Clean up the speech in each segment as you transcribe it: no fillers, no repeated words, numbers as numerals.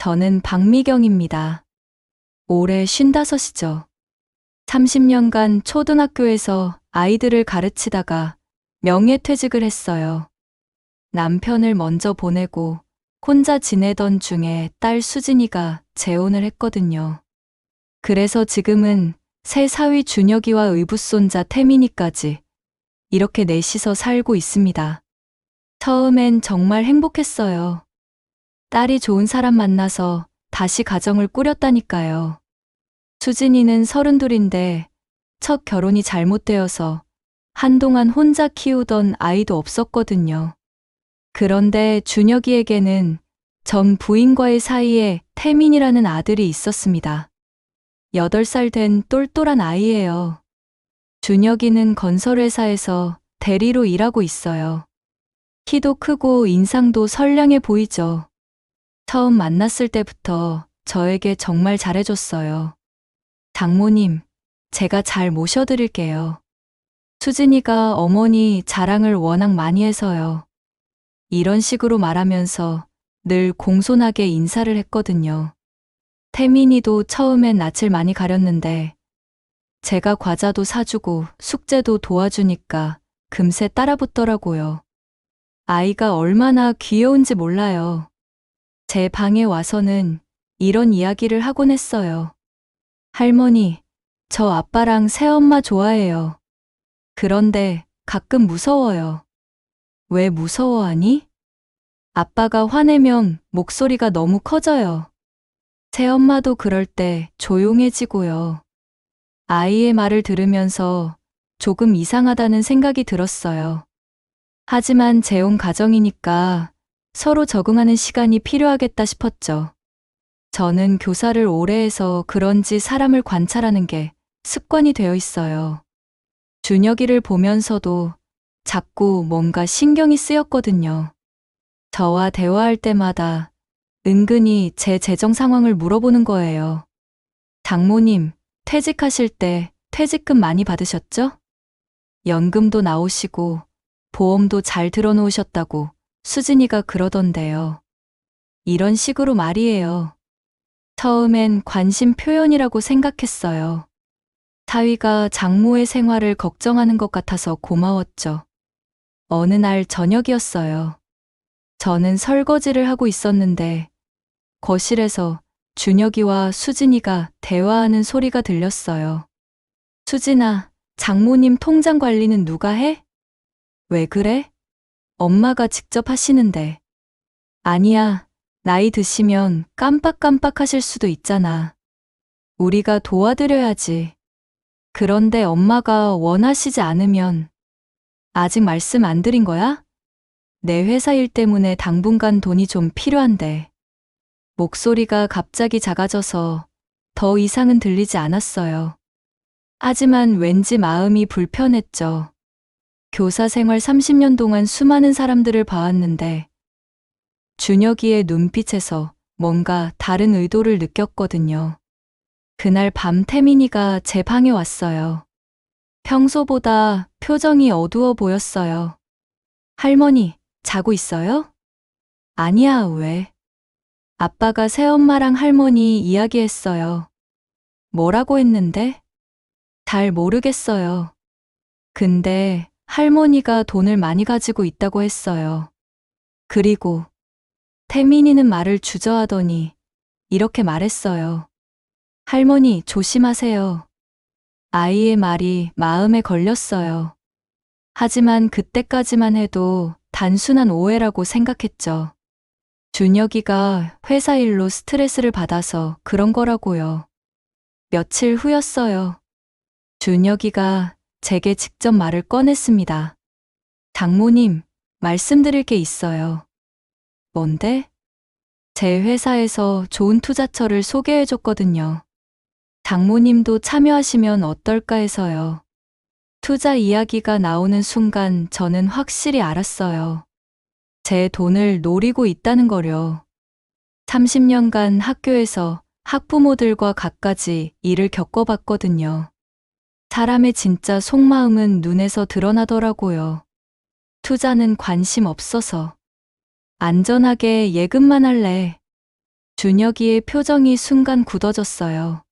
저는 박미경입니다. 올해 55이죠. 30년간 초등학교에서 아이들을 가르치다가 명예퇴직을 했어요. 남편을 먼저 보내고 혼자 지내던 중에 딸 수진이가 재혼을 했거든요. 그래서 지금은 새 사위 준혁이와 의붓손자 태민이까지 이렇게 넷이서 살고 있습니다. 처음엔 정말 행복했어요. 딸이 좋은 사람 만나서 다시 가정을 꾸렸다니까요. 수진이는 32인데 첫 결혼이 잘못되어서 한동안 혼자 키우던 아이도 없었거든요. 그런데 준혁이에게는 전 부인과의 사이에 태민이라는 아들이 있었습니다. 8살 된 똘똘한 아이예요. 준혁이는 건설회사에서 대리로 일하고 있어요. 키도 크고 인상도 선량해 보이죠. 처음 만났을 때부터 저에게 정말 잘해줬어요. 장모님, 제가 잘 모셔드릴게요. 수진이가 어머니 자랑을 워낙 많이 해서요. 이런 식으로 말하면서 늘 공손하게 인사를 했거든요. 태민이도 처음엔 낯을 많이 가렸는데 제가 과자도 사주고 숙제도 도와주니까 금세 따라붙더라고요. 아이가 얼마나 귀여운지 몰라요. 제 방에 와서는 이런 이야기를 하곤 했어요. 할머니, 저 아빠랑 새엄마 좋아해요. 그런데 가끔 무서워요. 왜 무서워하니? 아빠가 화내면 목소리가 너무 커져요. 새엄마도 그럴 때 조용해지고요. 아이의 말을 들으면서 조금 이상하다는 생각이 들었어요. 하지만 재혼 가정이니까 서로 적응하는 시간이 필요하겠다 싶었죠. 저는 교사를 오래 해서 그런지 사람을 관찰하는 게 습관이 되어 있어요. 준혁이를 보면서도 자꾸 뭔가 신경이 쓰였거든요. 저와 대화할 때마다 은근히 제 재정 상황을 물어보는 거예요. 장모님, 퇴직하실 때 퇴직금 많이 받으셨죠? 연금도 나오시고 보험도 잘 들어놓으셨다고 수진이가 그러던데요. 이런 식으로 말이에요. 처음엔 관심 표현이라고 생각했어요. 사위가 장모의 생활을 걱정하는 것 같아서 고마웠죠. 어느 날 저녁이었어요. 저는 설거지를 하고 있었는데 거실에서 준혁이와 수진이가 대화하는 소리가 들렸어요. 수진아, 장모님 통장 관리는 누가 해? 왜 그래? 엄마가 직접 하시는데. 아니야, 나이 드시면 깜빡깜빡 하실 수도 있잖아. 우리가 도와드려야지. 그런데 엄마가 원하시지 않으면 아직 말씀 안 드린 거야? 내 회사 일 때문에 당분간 돈이 좀 필요한데. 목소리가 갑자기 작아져서 더 이상은 들리지 않았어요. 하지만 왠지 마음이 불편했죠. 교사 생활 30년 동안 수많은 사람들을 봐왔는데 준혁이의 눈빛에서 뭔가 다른 의도를 느꼈거든요. 그날 밤 태민이가 제 방에 왔어요. 평소보다 표정이 어두워 보였어요. 할머니, 자고 있어요? 아니야, 왜? 아빠가 새엄마랑 할머니 이야기했어요. 뭐라고 했는데? 잘 모르겠어요. 근데 할머니가 돈을 많이 가지고 있다고 했어요. 그리고 태민이는 말을 주저하더니 이렇게 말했어요. 할머니, 조심하세요. 아이의 말이 마음에 걸렸어요. 하지만 그때까지만 해도 단순한 오해라고 생각했죠. 준혁이가 회사 일로 스트레스를 받아서 그런 거라고요. 며칠 후였어요. 준혁이가 제게 직접 말을 꺼냈습니다. 장모님, 말씀드릴 게 있어요. 뭔데? 제 회사에서 좋은 투자처를 소개해줬거든요. 장모님도 참여하시면 어떨까 해서요. 투자 이야기가 나오는 순간 저는 확실히 알았어요. 제 돈을 노리고 있다는 거려. 30년간 학교에서 학부모들과 갖가지 일을 겪어봤거든요. 사람의 진짜 속마음은 눈에서 드러나더라고요. 투자는 관심 없어서. 안전하게 예금만 할래. 준혁이의 표정이 순간 굳어졌어요.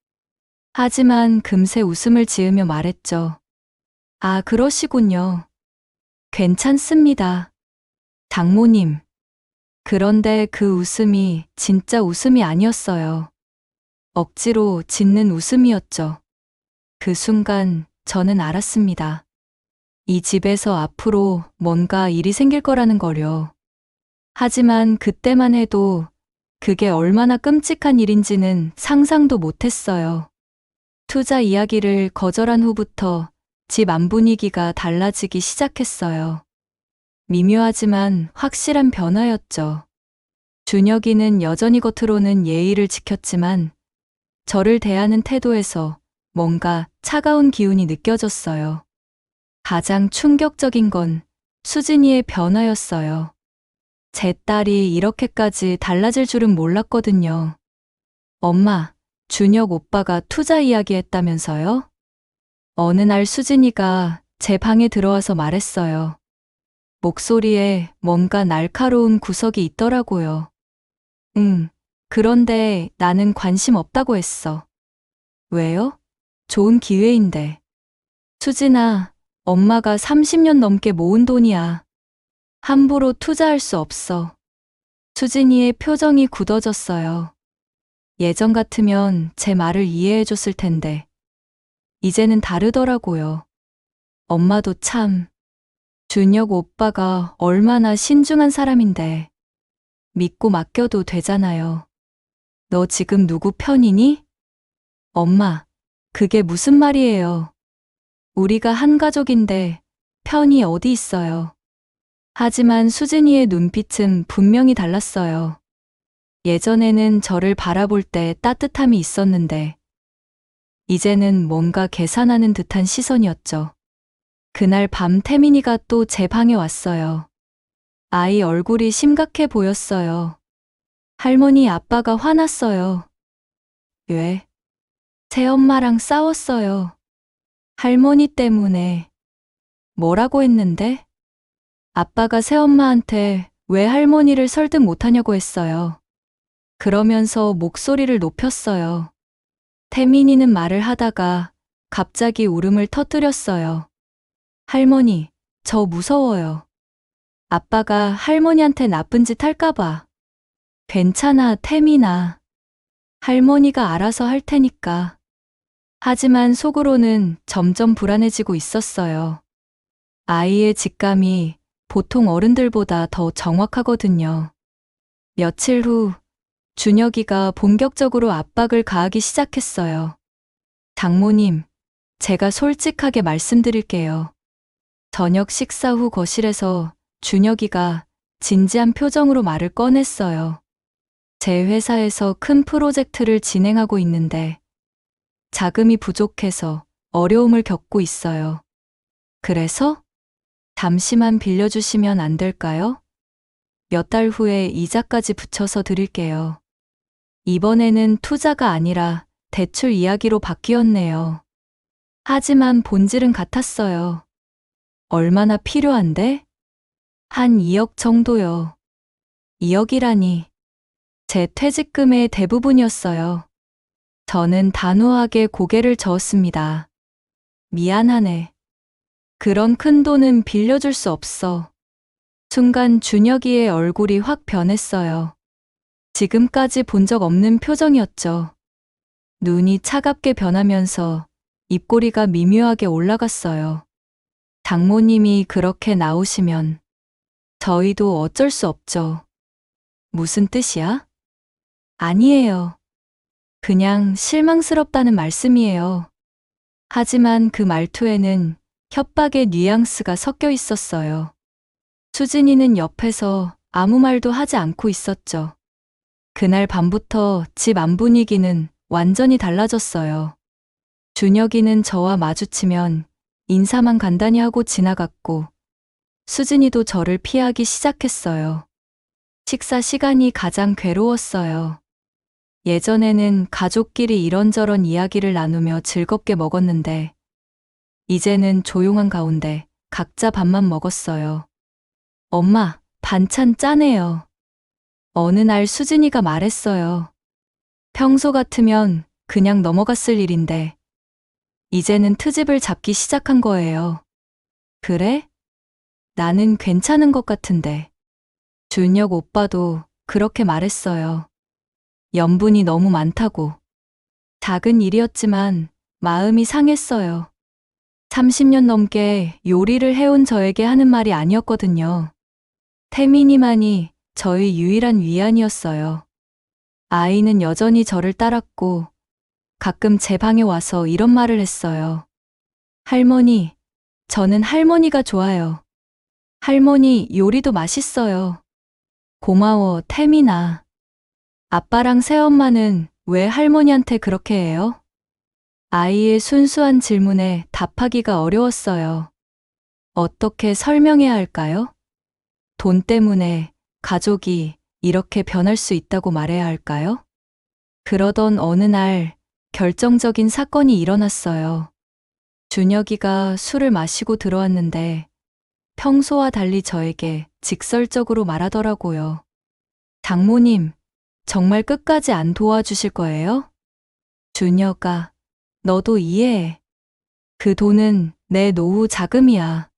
하지만 금세 웃음을 지으며 말했죠. 아, 그러시군요. 괜찮습니다. 장모님. 그런데 그 웃음이 진짜 웃음이 아니었어요. 억지로 짓는 웃음이었죠. 그 순간 저는 알았습니다. 이 집에서 앞으로 뭔가 일이 생길 거라는 거요. 하지만 그때만 해도 그게 얼마나 끔찍한 일인지는 상상도 못했어요. 투자 이야기를 거절한 후부터 집 안 분위기가 달라지기 시작했어요. 미묘하지만 확실한 변화였죠. 준혁이는 여전히 겉으로는 예의를 지켰지만 저를 대하는 태도에서 뭔가 차가운 기운이 느껴졌어요. 가장 충격적인 건 수진이의 변화였어요. 제 딸이 이렇게까지 달라질 줄은 몰랐거든요. 엄마, 준혁 오빠가 투자 이야기 했다면서요? 어느 날 수진이가 제 방에 들어와서 말했어요. 목소리에 뭔가 날카로운 구석이 있더라고요. 그런데 나는 관심 없다고 했어. 왜요? 좋은 기회인데. 수진아, 엄마가 30년 넘게 모은 돈이야. 함부로 투자할 수 없어. 수진이의 표정이 굳어졌어요. 예전 같으면 제 말을 이해해 줬을 텐데. 이제는 다르더라고요. 엄마도 참. 준혁 오빠가 얼마나 신중한 사람인데. 믿고 맡겨도 되잖아요. 너 지금 누구 편이니? 엄마, 그게 무슨 말이에요. 우리가 한 가족인데 편이 어디 있어요. 하지만 수진이의 눈빛은 분명히 달랐어요. 예전에는 저를 바라볼 때 따뜻함이 있었는데 이제는 뭔가 계산하는 듯한 시선이었죠. 그날 밤 태민이가 또 제 방에 왔어요. 아이 얼굴이 심각해 보였어요. 할머니 아빠가 화났어요. 왜? 새엄마랑 싸웠어요. 할머니 때문에. 뭐라고 했는데? 아빠가 새엄마한테 왜 할머니를 설득 못하냐고 했어요. 그러면서 목소리를 높였어요. 태민이는 말을 하다가 갑자기 울음을 터뜨렸어요. 할머니, 저 무서워요. 아빠가 할머니한테 나쁜 짓 할까봐. 괜찮아, 태민아. 할머니가 알아서 할 테니까. 하지만 속으로는 점점 불안해지고 있었어요. 아이의 직감이 보통 어른들보다 더 정확하거든요. 며칠 후, 준혁이가 본격적으로 압박을 가하기 시작했어요. 장모님, 제가 솔직하게 말씀드릴게요. 저녁 식사 후 거실에서 준혁이가 진지한 표정으로 말을 꺼냈어요. 제 회사에서 큰 프로젝트를 진행하고 있는데 자금이 부족해서 어려움을 겪고 있어요. 그래서 잠시만 빌려주시면 안 될까요? 몇 달 후에 이자까지 붙여서 드릴게요. 이번에는 투자가 아니라 대출 이야기로 바뀌었네요. 하지만 본질은 같았어요. 얼마나 필요한데? 한 2억 정도요. 2억이라니. 제 퇴직금의 대부분이었어요. 저는 단호하게 고개를 저었습니다. 미안하네. 그런 큰 돈은 빌려줄 수 없어. 순간 준혁이의 얼굴이 확 변했어요. 지금까지 본 적 없는 표정이었죠. 눈이 차갑게 변하면서 입꼬리가 미묘하게 올라갔어요. 장모님이 그렇게 나오시면 저희도 어쩔 수 없죠. 무슨 뜻이야? 아니에요. 그냥 실망스럽다는 말씀이에요. 하지만 그 말투에는 협박의 뉘앙스가 섞여 있었어요. 수진이는 옆에서 아무 말도 하지 않고 있었죠. 그날 밤부터 집 안 분위기는 완전히 달라졌어요. 준혁이는 저와 마주치면 인사만 간단히 하고 지나갔고 수진이도 저를 피하기 시작했어요. 식사 시간이 가장 괴로웠어요. 예전에는 가족끼리 이런저런 이야기를 나누며 즐겁게 먹었는데 이제는 조용한 가운데 각자 밥만 먹었어요. 엄마, 반찬 짜네요. 어느 날 수진이가 말했어요. 평소 같으면 그냥 넘어갔을 일인데 이제는 트집을 잡기 시작한 거예요. 그래? 나는 괜찮은 것 같은데. 준혁 오빠도 그렇게 말했어요. 염분이 너무 많다고. 작은 일이었지만 마음이 상했어요. 30년 넘게 요리를 해온 저에게 하는 말이 아니었거든요. 태민이만이 저의 유일한 위안이었어요. 아이는 여전히 저를 따랐고 가끔 제 방에 와서 이런 말을 했어요. 할머니, 저는 할머니가 좋아요. 할머니 요리도 맛있어요. 고마워, 태민아. 아빠랑 새엄마는 왜 할머니한테 그렇게 해요? 아이의 순수한 질문에 답하기가 어려웠어요. 어떻게 설명해야 할까요? 돈 때문에 가족이 이렇게 변할 수 있다고 말해야 할까요? 그러던 어느 날 결정적인 사건이 일어났어요. 준혁이가 술을 마시고 들어왔는데 평소와 달리 저에게 직설적으로 말하더라고요. 장모님, 정말 끝까지 안 도와주실 거예요? 준혁아, 너도 이해해. 그 돈은 내 노후 자금이야.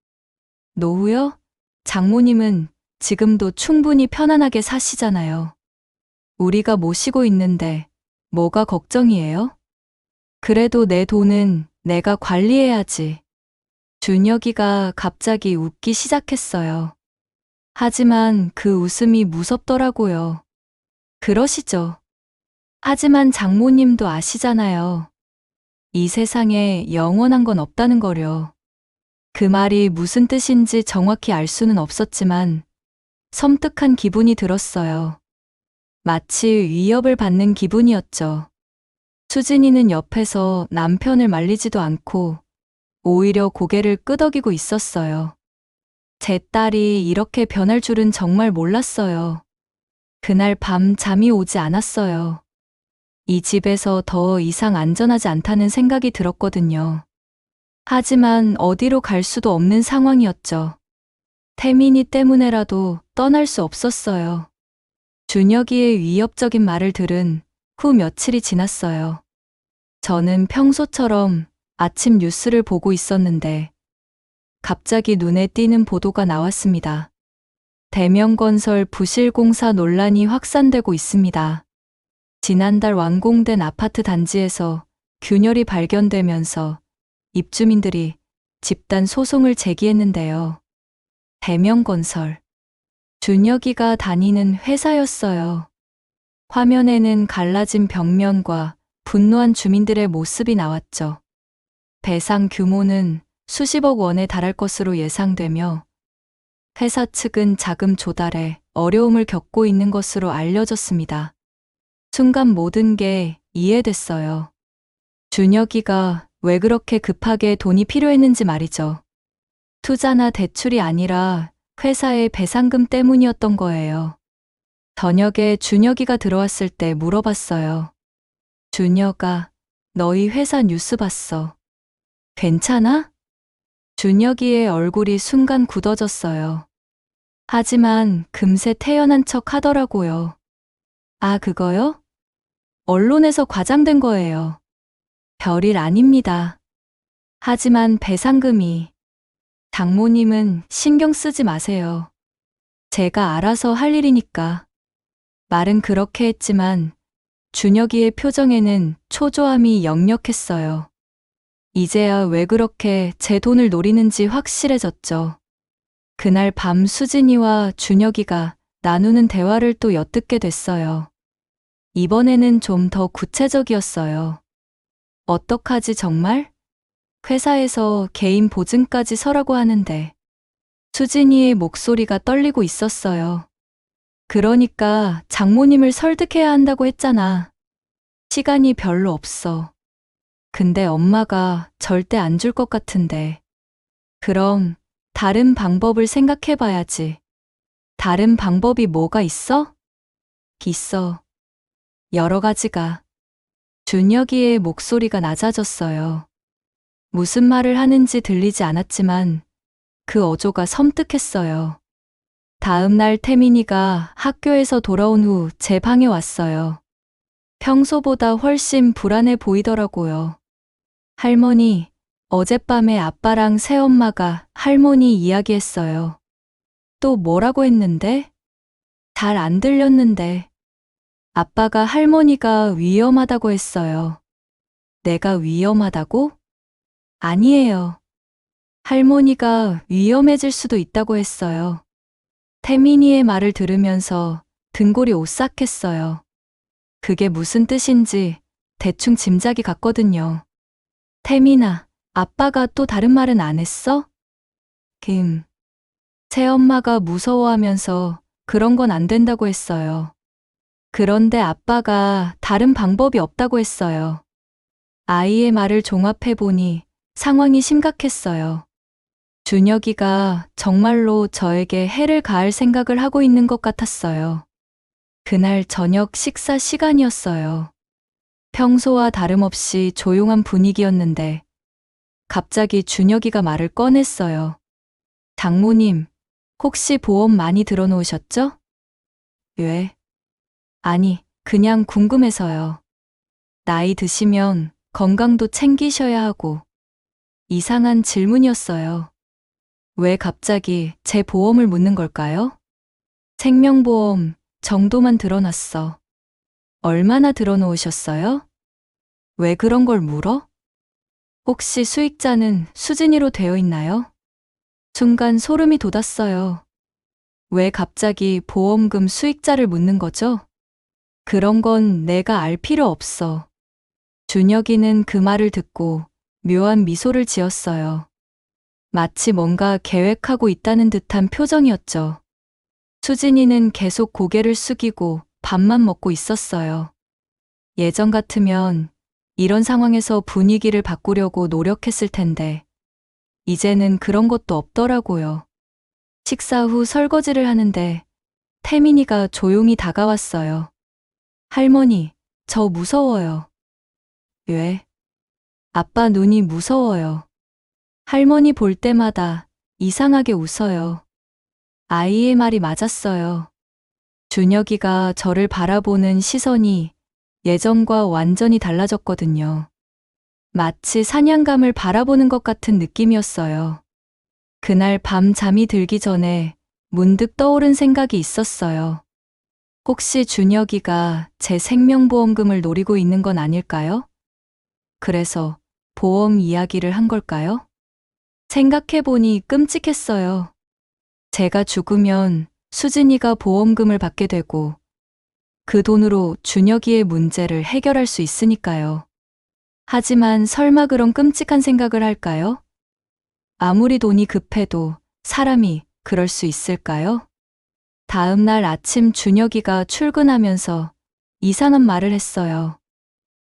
노후요? 장모님은 지금도 충분히 편안하게 사시잖아요. 우리가 모시고 있는데 뭐가 걱정이에요? 그래도 내 돈은 내가 관리해야지. 준혁이가 갑자기 웃기 시작했어요. 하지만 그 웃음이 무섭더라고요. 그러시죠. 하지만 장모님도 아시잖아요. 이 세상에 영원한 건 없다는 거려. 그 말이 무슨 뜻인지 정확히 알 수는 없었지만 섬뜩한 기분이 들었어요. 마치 위협을 받는 기분이었죠. 수진이는 옆에서 남편을 말리지도 않고 오히려 고개를 끄덕이고 있었어요. 제 딸이 이렇게 변할 줄은 정말 몰랐어요. 그날 밤 잠이 오지 않았어요. 이 집에서 더 이상 안전하지 않다는 생각이 들었거든요. 하지만 어디로 갈 수도 없는 상황이었죠. 태민이 때문에라도 떠날 수 없었어요. 준혁이의 위협적인 말을 들은 후 며칠이 지났어요. 저는 평소처럼 아침 뉴스를 보고 있었는데 갑자기 눈에 띄는 보도가 나왔습니다. 대명건설 부실공사 논란이 확산되고 있습니다. 지난달 완공된 아파트 단지에서 균열이 발견되면서 입주민들이 집단 소송을 제기했는데요. 대명건설. 준혁이가 다니는 회사였어요. 화면에는 갈라진 벽면과 분노한 주민들의 모습이 나왔죠. 배상 규모는 수십억 원에 달할 것으로 예상되며 회사 측은 자금 조달에 어려움을 겪고 있는 것으로 알려졌습니다. 순간 모든 게 이해됐어요. 준혁이가 왜 그렇게 급하게 돈이 필요했는지 말이죠. 투자나 대출이 아니라 회사의 배상금 때문이었던 거예요. 저녁에 준혁이가 들어왔을 때 물어봤어요. 준혁아, 너희 회사 뉴스 봤어. 괜찮아? 준혁이의 얼굴이 순간 굳어졌어요. 하지만 금세 태연한 척 하더라고요. 아, 그거요? 언론에서 과장된 거예요. 별일 아닙니다. 하지만 배상금이. 장모님은 신경 쓰지 마세요. 제가 알아서 할 일이니까. 말은 그렇게 했지만 준혁이의 표정에는 초조함이 역력했어요. 이제야 왜 그렇게 제 돈을 노리는지 확실해졌죠. 그날 밤 수진이와 준혁이가 나누는 대화를 또 엿듣게 됐어요. 이번에는 좀 더 구체적이었어요. 어떡하지 정말? 회사에서 개인 보증까지 서라고 하는데 수진이의 목소리가 떨리고 있었어요. 그러니까 장모님을 설득해야 한다고 했잖아. 시간이 별로 없어. 근데 엄마가 절대 안 줄 것 같은데. 그럼 다른 방법을 생각해 봐야지. 다른 방법이 뭐가 있어? 있어. 여러 가지가. 준혁이의 목소리가 낮아졌어요. 무슨 말을 하는지 들리지 않았지만 그 어조가 섬뜩했어요. 다음 날 태민이가 학교에서 돌아온 후 제 방에 왔어요. 평소보다 훨씬 불안해 보이더라고요. 할머니, 어젯밤에 아빠랑 새엄마가 할머니 이야기했어요. 또 뭐라고 했는데? 잘 안 들렸는데. 아빠가 할머니가 위험하다고 했어요. 내가 위험하다고? 아니에요. 할머니가 위험해질 수도 있다고 했어요. 태민이의 말을 들으면서 등골이 오싹했어요. 그게 무슨 뜻인지 대충 짐작이 갔거든요. 태민아, 아빠가 또 다른 말은 안 했어? 새엄마가 무서워하면서 그런 건 안 된다고 했어요. 그런데 아빠가 다른 방법이 없다고 했어요. 아이의 말을 종합해보니 상황이 심각했어요. 준혁이가 정말로 저에게 해를 가할 생각을 하고 있는 것 같았어요. 그날 저녁 식사 시간이었어요. 평소와 다름없이 조용한 분위기였는데 갑자기 준혁이가 말을 꺼냈어요. 장모님, 혹시 보험 많이 들어놓으셨죠? 왜? 아니, 그냥 궁금해서요. 나이 드시면 건강도 챙기셔야 하고. 이상한 질문이었어요. 왜 갑자기 제 보험을 묻는 걸까요? 생명보험 정도만 들어놨어. 얼마나 들어놓으셨어요? 왜 그런 걸 물어? 혹시 수익자는 수진이로 되어 있나요? 순간 소름이 돋았어요. 왜 갑자기 보험금 수익자를 묻는 거죠? 그런 건 내가 알 필요 없어. 준혁이는 그 말을 듣고 묘한 미소를 지었어요. 마치 뭔가 계획하고 있다는 듯한 표정이었죠. 수진이는 계속 고개를 숙이고 밥만 먹고 있었어요. 예전 같으면 이런 상황에서 분위기를 바꾸려고 노력했을 텐데, 이제는 그런 것도 없더라고요. 식사 후 설거지를 하는데 태민이가 조용히 다가왔어요. 할머니, 저 무서워요. 왜? 아빠 눈이 무서워요. 할머니 볼 때마다 이상하게 웃어요. 아이의 말이 맞았어요. 준혁이가 저를 바라보는 시선이 예전과 완전히 달라졌거든요. 마치 사냥감을 바라보는 것 같은 느낌이었어요. 그날 밤 잠이 들기 전에 문득 떠오른 생각이 있었어요. 혹시 준혁이가 제 생명보험금을 노리고 있는 건 아닐까요? 그래서 보험 이야기를 한 걸까요? 생각해보니 끔찍했어요. 제가 죽으면 수진이가 보험금을 받게 되고 그 돈으로 준혁이의 문제를 해결할 수 있으니까요. 하지만 설마 그런 끔찍한 생각을 할까요? 아무리 돈이 급해도 사람이 그럴 수 있을까요? 다음 날 아침 준혁이가 출근하면서 이상한 말을 했어요.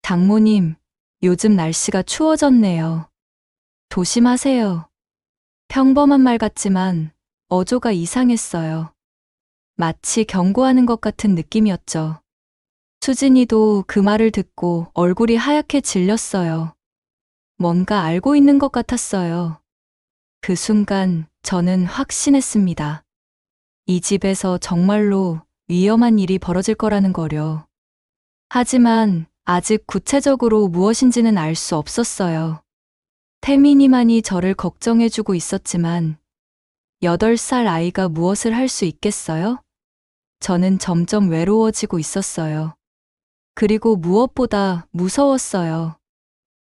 장모님, 요즘 날씨가 추워졌네요. 조심하세요. 평범한 말 같지만 어조가 이상했어요. 마치 경고하는 것 같은 느낌이었죠. 수진이도 그 말을 듣고 얼굴이 하얗게 질렸어요. 뭔가 알고 있는 것 같았어요. 그 순간 저는 확신했습니다. 이 집에서 정말로 위험한 일이 벌어질 거라는 거려. 하지만 아직 구체적으로 무엇인지는 알 수 없었어요. 태민이만이 저를 걱정해주고 있었지만 8살 아이가 무엇을 할 수 있겠어요? 저는 점점 외로워지고 있었어요. 그리고 무엇보다 무서웠어요.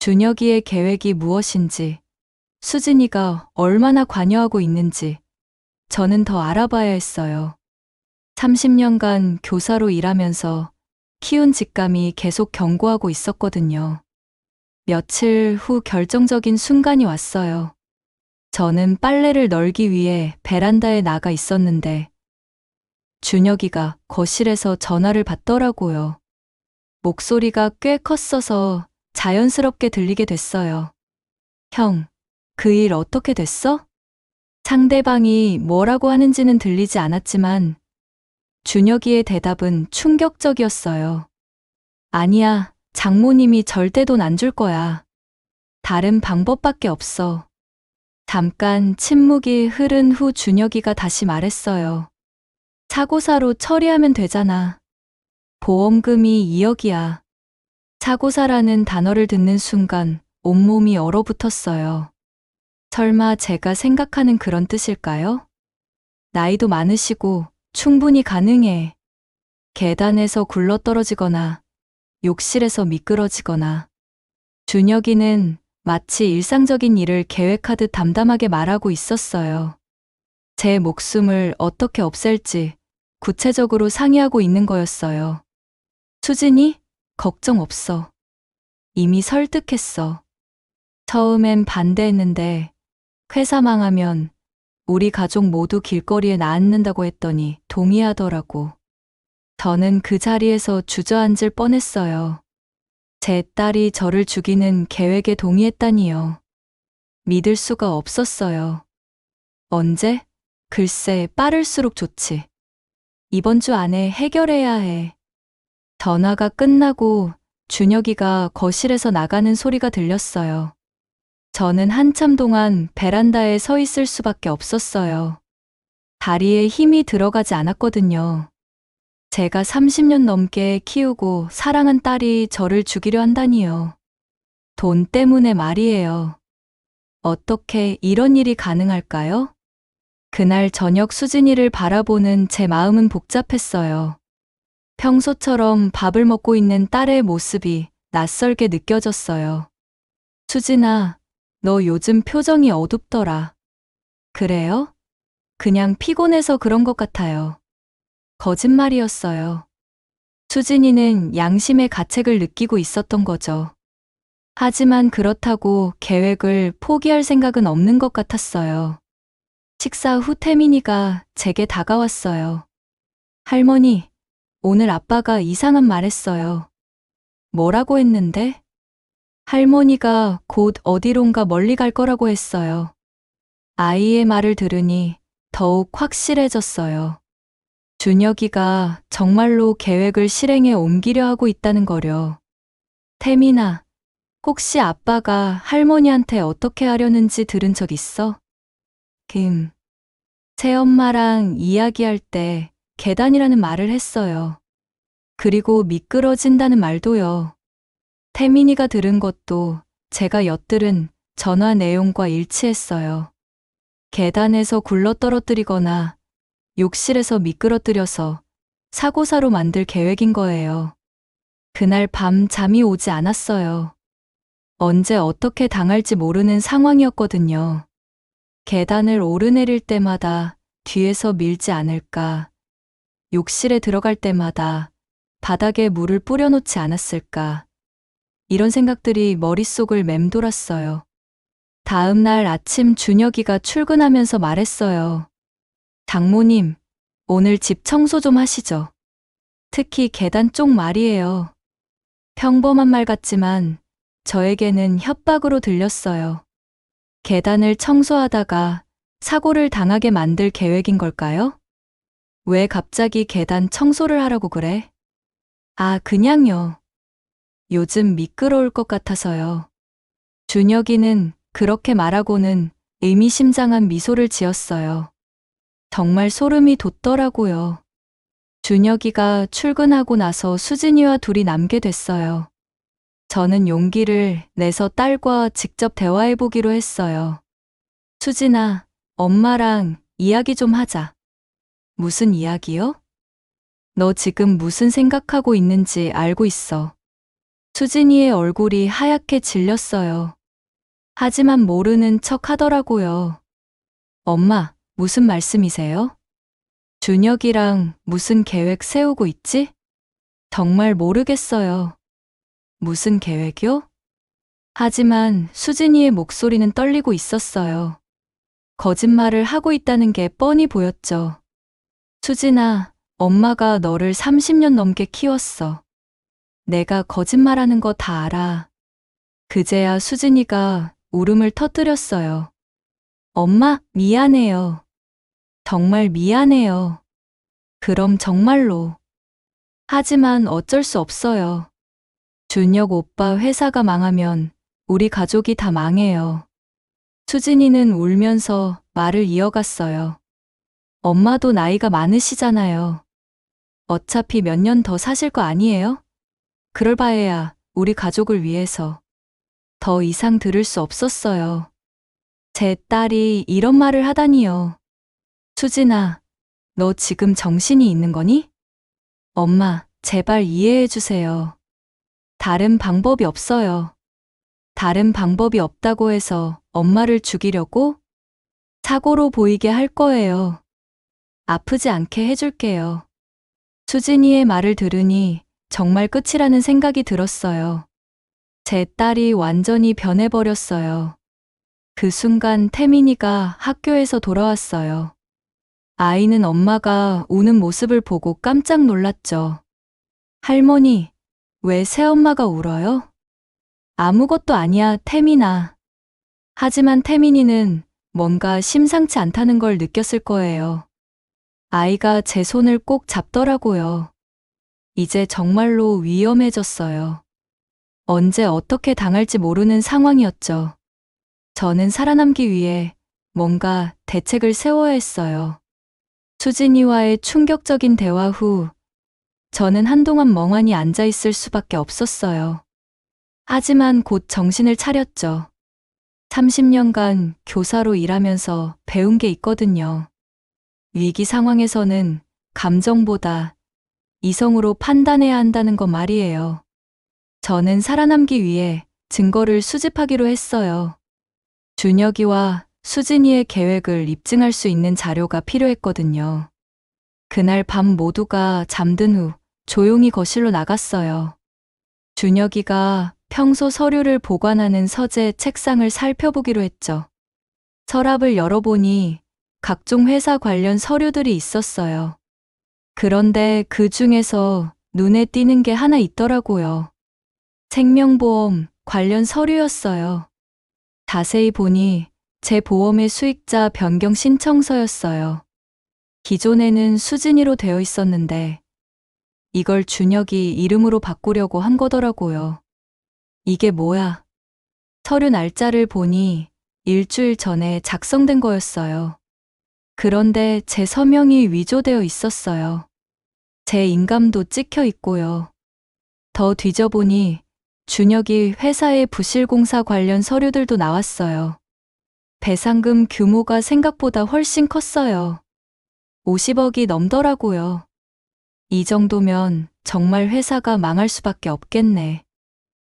준혁이의 계획이 무엇인지, 수진이가 얼마나 관여하고 있는지 저는 더 알아봐야 했어요. 30년간 교사로 일하면서 키운 직감이 계속 경고하고 있었거든요. 며칠 후 결정적인 순간이 왔어요. 저는 빨래를 널기 위해 베란다에 나가 있었는데 준혁이가 거실에서 전화를 받더라고요. 목소리가 꽤 컸어서 자연스럽게 들리게 됐어요. 형, 그 일 어떻게 됐어? 상대방이 뭐라고 하는지는 들리지 않았지만 준혁이의 대답은 충격적이었어요. 아니야, 장모님이 절대 돈 안 줄 거야. 다른 방법밖에 없어. 잠깐 침묵이 흐른 후 준혁이가 다시 말했어요. 사고사로 처리하면 되잖아. 보험금이 2억이야. 사고사라는 단어를 듣는 순간 온몸이 얼어붙었어요. 설마 제가 생각하는 그런 뜻일까요? 나이도 많으시고 충분히 가능해. 계단에서 굴러떨어지거나 욕실에서 미끄러지거나. 준혁이는 마치 일상적인 일을 계획하듯 담담하게 말하고 있었어요. 제 목숨을 어떻게 없앨지 구체적으로 상의하고 있는 거였어요. 수진이? 걱정 없어. 이미 설득했어. 처음엔 반대했는데 회사 망하면 우리 가족 모두 길거리에 나앉는다고 했더니 동의하더라고. 저는 그 자리에서 주저앉을 뻔했어요. 제 딸이 저를 죽이는 계획에 동의했다니요. 믿을 수가 없었어요. 언제? 글쎄, 빠를수록 좋지. 이번 주 안에 해결해야 해. 전화가 끝나고 준혁이가 거실에서 나가는 소리가 들렸어요. 저는 한참 동안 베란다에 서 있을 수밖에 없었어요. 다리에 힘이 들어가지 않았거든요. 제가 30년 넘게 키우고 사랑한 딸이 저를 죽이려 한다니요. 돈 때문에 말이에요. 어떻게 이런 일이 가능할까요? 그날 저녁 수진이를 바라보는 제 마음은 복잡했어요. 평소처럼 밥을 먹고 있는 딸의 모습이 낯설게 느껴졌어요. 수진아, 너 요즘 표정이 어둡더라. 그래요? 그냥 피곤해서 그런 것 같아요. 거짓말이었어요. 수진이는 양심의 가책을 느끼고 있었던 거죠. 하지만 그렇다고 계획을 포기할 생각은 없는 것 같았어요. 식사 후 태민이가 제게 다가왔어요. 할머니, 오늘 아빠가 이상한 말 했어요. 뭐라고 했는데? 할머니가 곧 어디론가 멀리 갈 거라고 했어요. 아이의 말을 들으니 더욱 확실해졌어요. 준혁이가 정말로 계획을 실행에 옮기려 하고 있다는 거려. 태민아, 혹시 아빠가 할머니한테 어떻게 하려는지 들은 적 있어? 새엄마랑 이야기할 때 계단이라는 말을 했어요. 그리고 미끄러진다는 말도요. 태민이가 들은 것도 제가 엿들은 전화 내용과 일치했어요. 계단에서 굴러 떨어뜨리거나 욕실에서 미끄러뜨려서 사고사로 만들 계획인 거예요. 그날 밤 잠이 오지 않았어요. 언제 어떻게 당할지 모르는 상황이었거든요. 계단을 오르내릴 때마다 뒤에서 밀지 않을까, 욕실에 들어갈 때마다 바닥에 물을 뿌려놓지 않았을까, 이런 생각들이 머릿속을 맴돌았어요. 다음 날 아침 준혁이가 출근하면서 말했어요. 장모님, 오늘 집 청소 좀 하시죠. 특히 계단 쪽 말이에요. 평범한 말 같지만 저에게는 협박으로 들렸어요. 계단을 청소하다가 사고를 당하게 만들 계획인 걸까요? 왜 갑자기 계단 청소를 하라고 그래? 아, 그냥요. 요즘 미끄러울 것 같아서요. 준혁이는 그렇게 말하고는 의미심장한 미소를 지었어요. 정말 소름이 돋더라고요. 준혁이가 출근하고 나서 수진이와 둘이 남게 됐어요. 저는 용기를 내서 딸과 직접 대화해보기로 했어요. 수진아, 엄마랑 이야기 좀 하자. 무슨 이야기요? 너 지금 무슨 생각하고 있는지 알고 있어. 수진이의 얼굴이 하얗게 질렸어요. 하지만 모르는 척 하더라고요. 엄마, 무슨 말씀이세요? 준혁이랑 무슨 계획 세우고 있지? 정말 모르겠어요. 무슨 계획이요? 하지만 수진이의 목소리는 떨리고 있었어요. 거짓말을 하고 있다는 게 뻔히 보였죠. 수진아, 엄마가 너를 30년 넘게 키웠어. 내가 거짓말하는 거 다 알아. 그제야 수진이가 울음을 터뜨렸어요. 엄마, 미안해요. 정말 미안해요. 그럼 정말로. 하지만 어쩔 수 없어요. 준혁 오빠 회사가 망하면 우리 가족이 다 망해요. 수진이는 울면서 말을 이어갔어요. 엄마도 나이가 많으시잖아요. 어차피 몇 년 더 사실 거 아니에요? 그럴 바에야 우리 가족을 위해서. 더 이상 들을 수 없었어요. 제 딸이 이런 말을 하다니요. 수진아, 너 지금 정신이 있는 거니? 엄마, 제발 이해해 주세요. 다른 방법이 없어요. 다른 방법이 없다고 해서 엄마를 죽이려고? 사고로 보이게 할 거예요. 아프지 않게 해줄게요. 수진이의 말을 들으니 정말 끝이라는 생각이 들었어요. 제 딸이 완전히 변해버렸어요. 그 순간 태민이가 학교에서 돌아왔어요. 아이는 엄마가 우는 모습을 보고 깜짝 놀랐죠. 할머니, 왜 새엄마가 울어요? 아무것도 아니야, 태민아. 하지만 태민이는 뭔가 심상치 않다는 걸 느꼈을 거예요. 아이가 제 손을 꼭 잡더라고요. 이제 정말로 위험해졌어요. 언제 어떻게 당할지 모르는 상황이었죠. 저는 살아남기 위해 뭔가 대책을 세워야 했어요. 수진이와의 충격적인 대화 후 저는 한동안 멍하니 앉아 있을 수밖에 없었어요. 하지만 곧 정신을 차렸죠. 30년간 교사로 일하면서 배운 게 있거든요. 위기 상황에서는 감정보다 이성으로 판단해야 한다는 거 말이에요. 저는 살아남기 위해 증거를 수집하기로 했어요. 준혁이와 수진이의 계획을 입증할 수 있는 자료가 필요했거든요. 그날 밤 모두가 잠든 후 조용히 거실로 나갔어요. 준혁이가 평소 서류를 보관하는 서재 책상을 살펴보기로 했죠. 서랍을 열어보니 각종 회사 관련 서류들이 있었어요. 그런데 그 중에서 눈에 띄는 게 하나 있더라고요. 생명보험 관련 서류였어요. 자세히 보니 제 보험의 수익자 변경 신청서였어요. 기존에는 수진이로 되어 있었는데 이걸 준혁이 이름으로 바꾸려고 한 거더라고요. 이게 뭐야? 서류 날짜를 보니 일주일 전에 작성된 거였어요. 그런데 제 서명이 위조되어 있었어요. 제 인감도 찍혀 있고요. 더 뒤져보니 준혁이 회사의 부실공사 관련 서류들도 나왔어요. 배상금 규모가 생각보다 훨씬 컸어요. 50억이 넘더라고요. 이 정도면 정말 회사가 망할 수밖에 없겠네.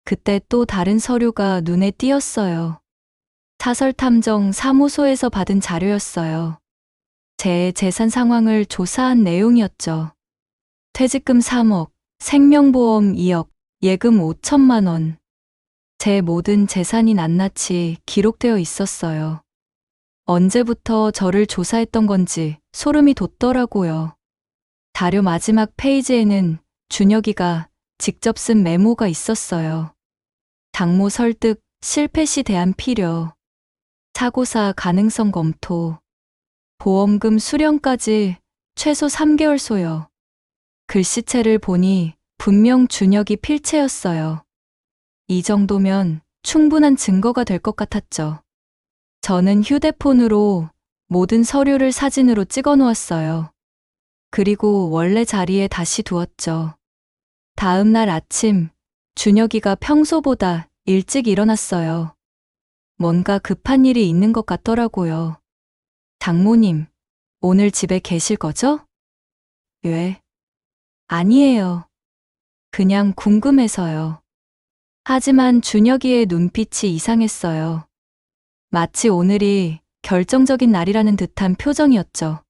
그때 또 다른 서류가 눈에 띄었어요. 사설탐정 사무소에서 받은 자료였어요. 제 재산 상황을 조사한 내용이었죠. 퇴직금 3억, 생명보험 2억, 예금 5천만 원. 제 모든 재산이 낱낱이 기록되어 있었어요. 언제부터 저를 조사했던 건지 소름이 돋더라고요. 자료 마지막 페이지에는 준혁이가 직접 쓴 메모가 있었어요. 장모 설득, 실패 시 대한 필요, 사고사 가능성 검토, 보험금 수령까지 최소 3개월 소요. 글씨체를 보니 분명 준혁이 필체였어요. 이 정도면 충분한 증거가 될 것 같았죠. 저는 휴대폰으로 모든 서류를 사진으로 찍어 놓았어요. 그리고 원래 자리에 다시 두었죠. 다음 날 아침, 준혁이가 평소보다 일찍 일어났어요. 뭔가 급한 일이 있는 것 같더라고요. 장모님, 오늘 집에 계실 거죠? 왜? 아니에요. 그냥 궁금해서요. 하지만 준혁이의 눈빛이 이상했어요. 마치 오늘이 결정적인 날이라는 듯한 표정이었죠.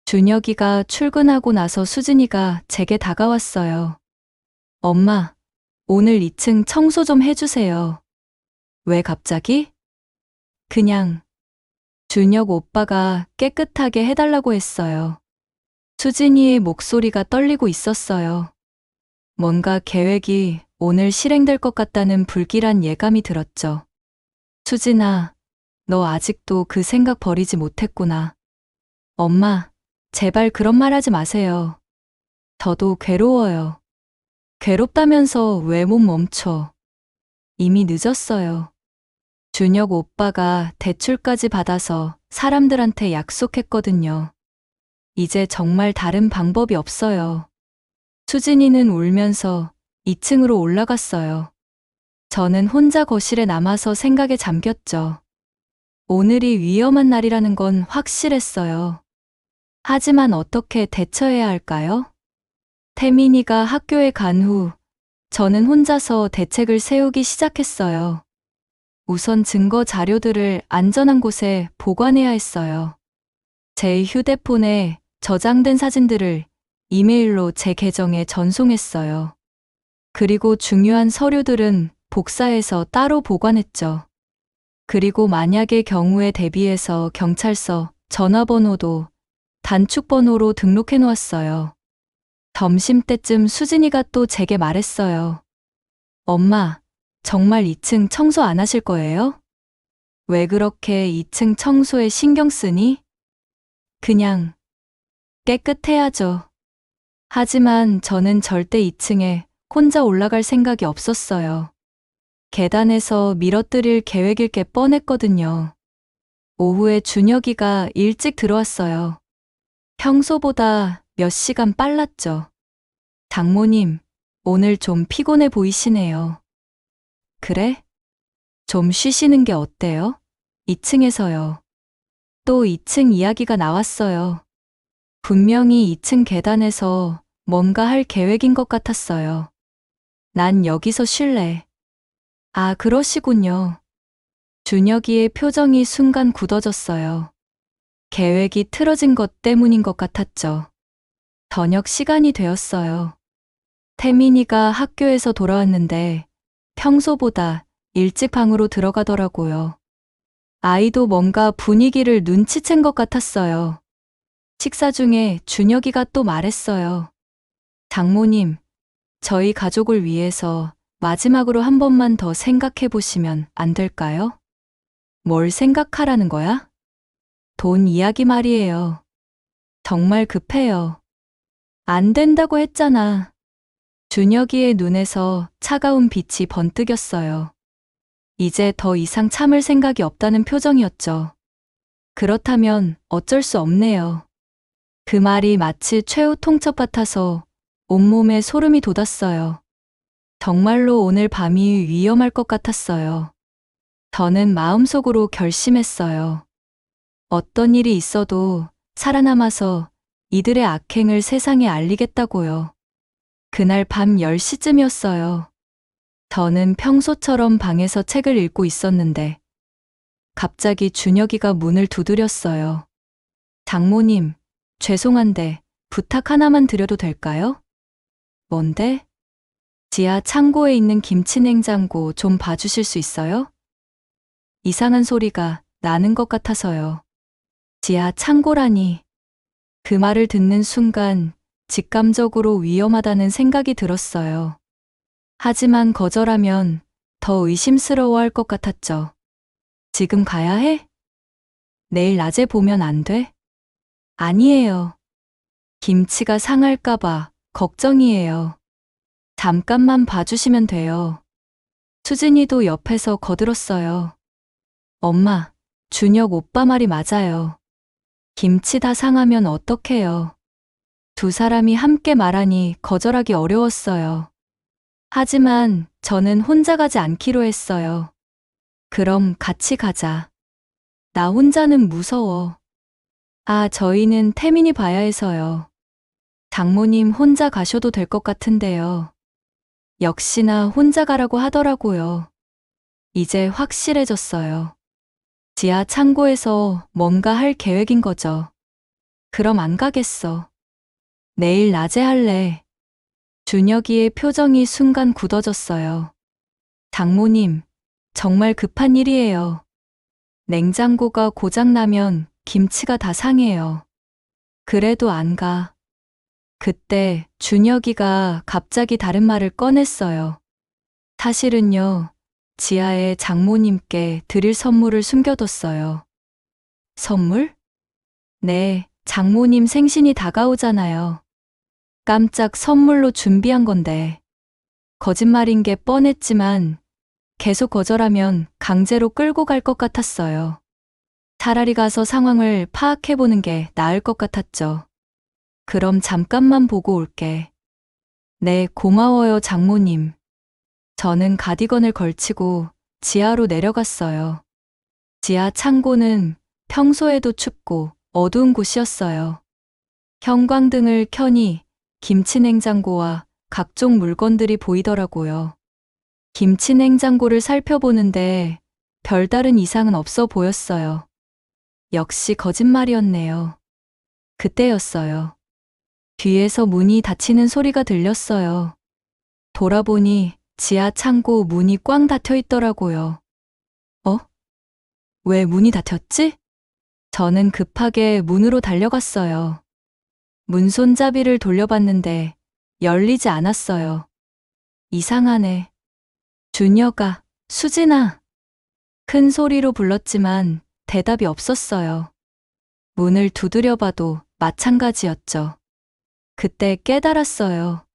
준혁이가 출근하고 나서 수진이가 제게 다가왔어요. 엄마, 오늘 2층 청소 좀 해주세요. 왜 갑자기? 그냥 준혁 오빠가 깨끗하게 해달라고 했어요. 수진이의 목소리가 떨리고 있었어요. 뭔가 계획이 오늘 실행될 것 같다는 불길한 예감이 들었죠. 수진아, 너 아직도 그 생각 버리지 못했구나. 엄마, 제발 그런 말 하지 마세요. 저도 괴로워요. 괴롭다면서 왜 못 멈춰? 이미 늦었어요. 준혁 오빠가 대출까지 받아서 사람들한테 약속했거든요. 이제 정말 다른 방법이 없어요. 수진이는 울면서 2층으로 올라갔어요. 저는 혼자 거실에 남아서 생각에 잠겼죠. 오늘이 위험한 날이라는 건 확실했어요. 하지만 어떻게 대처해야 할까요? 태민이가 학교에 간 후 저는 혼자서 대책을 세우기 시작했어요. 우선 증거 자료들을 안전한 곳에 보관해야 했어요. 제 휴대폰에 저장된 사진들을 이메일로 제 계정에 전송했어요. 그리고 중요한 서류들은 복사해서 따로 보관했죠. 그리고 만약의 경우에 대비해서 경찰서 전화번호도 단축번호로 등록해 놓았어요. 점심때쯤 수진이가 또 제게 말했어요. 엄마, 정말 2층 청소 안 하실 거예요? 왜 그렇게 2층 청소에 신경 쓰니? 그냥 깨끗해야죠. 하지만 저는 절대 2층에 혼자 올라갈 생각이 없었어요. 계단에서 밀어뜨릴 계획일 게 뻔했거든요. 오후에 준혁이가 일찍 들어왔어요. 평소보다 몇 시간 빨랐죠. 장모님, 오늘 좀 피곤해 보이시네요. 그래? 좀 쉬시는 게 어때요? 2층에서요. 또 2층 이야기가 나왔어요. 분명히 2층 계단에서 뭔가 할 계획인 것 같았어요. 난 여기서 쉴래. 아, 그러시군요. 준혁이의 표정이 순간 굳어졌어요. 계획이 틀어진 것 때문인 것 같았죠. 저녁 시간이 되었어요. 태민이가 학교에서 돌아왔는데 평소보다 일찍 방으로 들어가더라고요. 아이도 뭔가 분위기를 눈치챈 것 같았어요. 식사 중에 준혁이가 또 말했어요. 장모님, 저희 가족을 위해서 마지막으로 한 번만 더 생각해 보시면 안 될까요? 뭘 생각하라는 거야? 돈 이야기 말이에요. 정말 급해요. 안 된다고 했잖아. 준혁이의 눈에서 차가운 빛이 번뜩였어요. 이제 더 이상 참을 생각이 없다는 표정이었죠. 그렇다면 어쩔 수 없네요. 그 말이 마치 최후 통첩 같아서 온몸에 소름이 돋았어요. 정말로 오늘 밤이 위험할 것 같았어요. 저는 마음속으로 결심했어요. 어떤 일이 있어도 살아남아서 이들의 악행을 세상에 알리겠다고요. 그날 밤 10시쯤이었어요. 저는 평소처럼 방에서 책을 읽고 있었는데 갑자기 준혁이가 문을 두드렸어요. 장모님, 죄송한데 부탁 하나만 드려도 될까요? 뭔데? 지하 창고에 있는 김치냉장고 좀 봐주실 수 있어요? 이상한 소리가 나는 것 같아서요. 지하 창고라니. 그 말을 듣는 순간 직감적으로 위험하다는 생각이 들었어요. 하지만 거절하면 더 의심스러워할 것 같았죠. 지금 가야 해? 내일 낮에 보면 안 돼? 아니에요. 김치가 상할까봐 걱정이에요. 잠깐만 봐주시면 돼요. 수진이도 옆에서 거들었어요. 엄마, 준혁 오빠 말이 맞아요. 김치 다 상하면 어떡해요. 두 사람이 함께 말하니 거절하기 어려웠어요. 하지만 저는 혼자 가지 않기로 했어요. 그럼 같이 가자. 나 혼자는 무서워. 아, 저희는 태민이 봐야 해서요. 장모님 혼자 가셔도 될 것 같은데요. 역시나 혼자 가라고 하더라고요. 이제 확실해졌어요. 지하 창고에서 뭔가 할 계획인 거죠. 그럼 안 가겠어. 내일 낮에 할래. 준혁이의 표정이 순간 굳어졌어요. 장모님, 정말 급한 일이에요. 냉장고가 고장나면 김치가 다 상해요. 그래도 안 가. 그때 준혁이가 갑자기 다른 말을 꺼냈어요. 사실은요, 지하에 장모님께 드릴 선물을 숨겨뒀어요. 선물? 네, 장모님 생신이 다가오잖아요. 깜짝 선물로 준비한 건데. 거짓말인 게 뻔했지만 계속 거절하면 강제로 끌고 갈 것 같았어요. 차라리 가서 상황을 파악해보는 게 나을 것 같았죠. 그럼 잠깐만 보고 올게. 네, 고마워요, 장모님. 저는 가디건을 걸치고 지하로 내려갔어요. 지하 창고는 평소에도 춥고 어두운 곳이었어요. 형광등을 켜니 김치냉장고와 각종 물건들이 보이더라고요. 김치냉장고를 살펴보는데 별다른 이상은 없어 보였어요. 역시 거짓말이었네요. 그때였어요. 뒤에서 문이 닫히는 소리가 들렸어요. 돌아보니 지하 창고 문이 꽝 닫혀 있더라고요. 어? 왜 문이 닫혔지? 저는 급하게 문으로 달려갔어요. 문 손잡이를 돌려봤는데 열리지 않았어요. 이상하네. 준혁아, 수진아. 큰 소리로 불렀지만 대답이 없었어요. 문을 두드려봐도 마찬가지였죠. 그때 깨달았어요.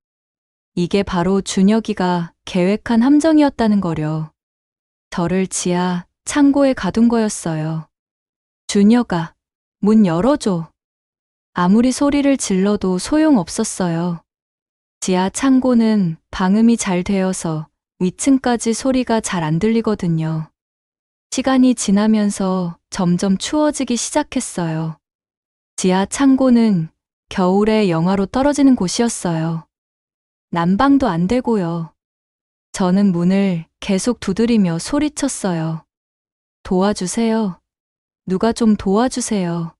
이게 바로 준혁이가 계획한 함정이었다는 거려. 저를 지하 창고에 가둔 거였어요. 준혁아, 문 열어줘. 아무리 소리를 질러도 소용없었어요. 지하 창고는 방음이 잘 되어서 위층까지 소리가 잘 안 들리거든요. 시간이 지나면서 점점 추워지기 시작했어요. 지하 창고는 겨울에 영하로 떨어지는 곳이었어요. 난방도 안 되고요. 저는 문을 계속 두드리며 소리쳤어요. 도와주세요. 누가 좀 도와주세요.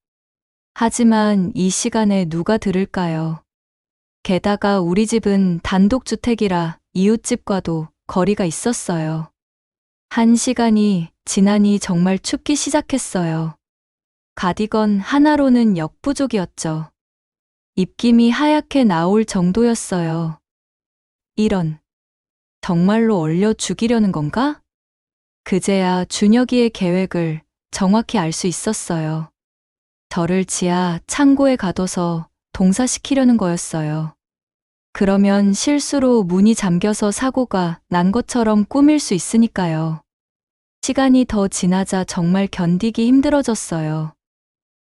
하지만 이 시간에 누가 들을까요? 게다가 우리 집은 단독주택이라 이웃집과도 거리가 있었어요. 1시간이 지나니 정말 춥기 시작했어요. 가디건 하나로는 역부족이었죠. 입김이 하얗게 나올 정도였어요. 이런, 정말로 얼려 죽이려는 건가? 그제야 준혁이의 계획을 정확히 알 수 있었어요. 저를 지하 창고에 가둬서 동사시키려는 거였어요. 그러면 실수로 문이 잠겨서 사고가 난 것처럼 꾸밀 수 있으니까요. 시간이 더 지나자 정말 견디기 힘들어졌어요.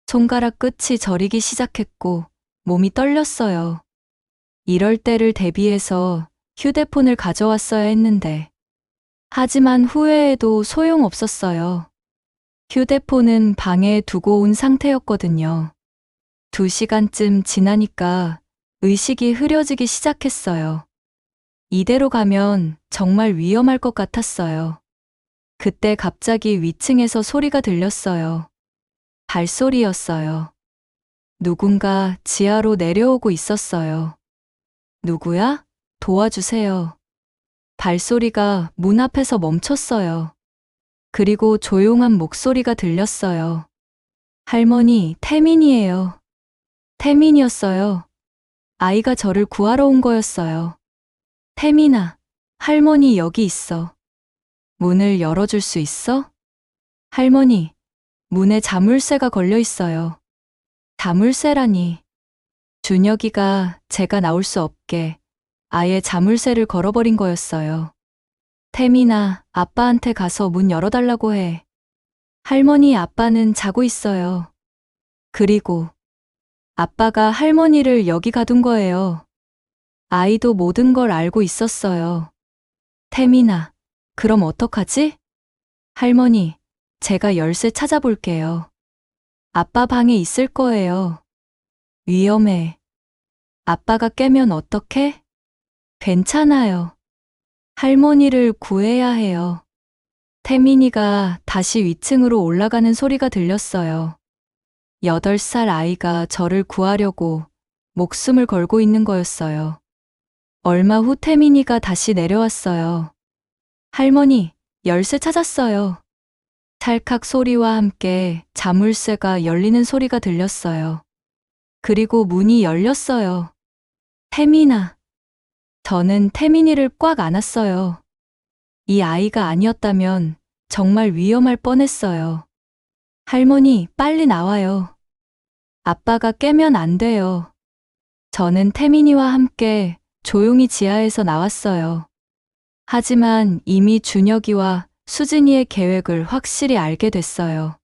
손가락 끝이 저리기 시작했고 몸이 떨렸어요. 이럴 때를 대비해서 휴대폰을 가져왔어야 했는데. 하지만 후회해도 소용없었어요. 휴대폰은 방에 두고 온 상태였거든요. 2시간쯤 지나니까 의식이 흐려지기 시작했어요. 이대로 가면 정말 위험할 것 같았어요. 그때 갑자기 위층에서 소리가 들렸어요. 발소리였어요. 누군가 지하로 내려오고 있었어요. 누구야? 도와주세요. 발소리가 문 앞에서 멈췄어요. 그리고 조용한 목소리가 들렸어요. 할머니, 태민이에요. 태민이었어요. 아이가 저를 구하러 온 거였어요. 태민아, 할머니 여기 있어. 문을 열어줄 수 있어? 할머니, 문에 자물쇠가 걸려 있어요. 자물쇠라니. 준혁이가 제가 나올 수 없게 아예 자물쇠를 걸어버린 거였어요. 태민아, 아빠한테 가서 문 열어달라고 해. 할머니, 아빠는 자고 있어요. 그리고 아빠가 할머니를 여기 가둔 거예요. 아이도 모든 걸 알고 있었어요. 태민아, 그럼 어떡하지? 할머니, 제가 열쇠 찾아볼게요. 아빠 방에 있을 거예요. 위험해. 아빠가 깨면 어떡해? 괜찮아요. 할머니를 구해야 해요. 태민이가 다시 위층으로 올라가는 소리가 들렸어요. 8살 아이가 저를 구하려고 목숨을 걸고 있는 거였어요. 얼마 후 태민이가 다시 내려왔어요. 할머니, 열쇠 찾았어요. 찰칵 소리와 함께 자물쇠가 열리는 소리가 들렸어요. 그리고 문이 열렸어요. 태민아. 저는 태민이를 꽉 안았어요. 이 아이가 아니었다면 정말 위험할 뻔했어요. 할머니, 빨리 나와요. 아빠가 깨면 안 돼요. 저는 태민이와 함께 조용히 지하에서 나왔어요. 하지만 이미 준혁이와 수진이의 계획을 확실히 알게 됐어요.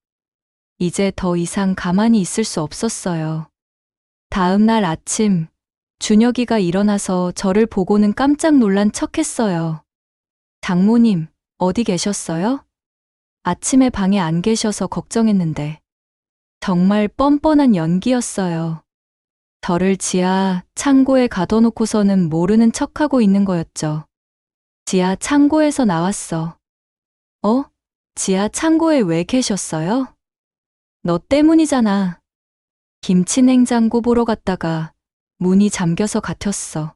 이제 더 이상 가만히 있을 수 없었어요. 다음 날 아침, 준혁이가 일어나서 저를 보고는 깜짝 놀란 척 했어요. 장모님, 어디 계셨어요? 아침에 방에 안 계셔서 걱정했는데. 정말 뻔뻔한 연기였어요. 저를 지하 창고에 가둬놓고서는 모르는 척하고 있는 거였죠. 지하 창고에서 나왔어. 어? 지하 창고에 왜 계셨어요? 너 때문이잖아. 김치 냉장고 보러 갔다가 문이 잠겨서 갇혔어.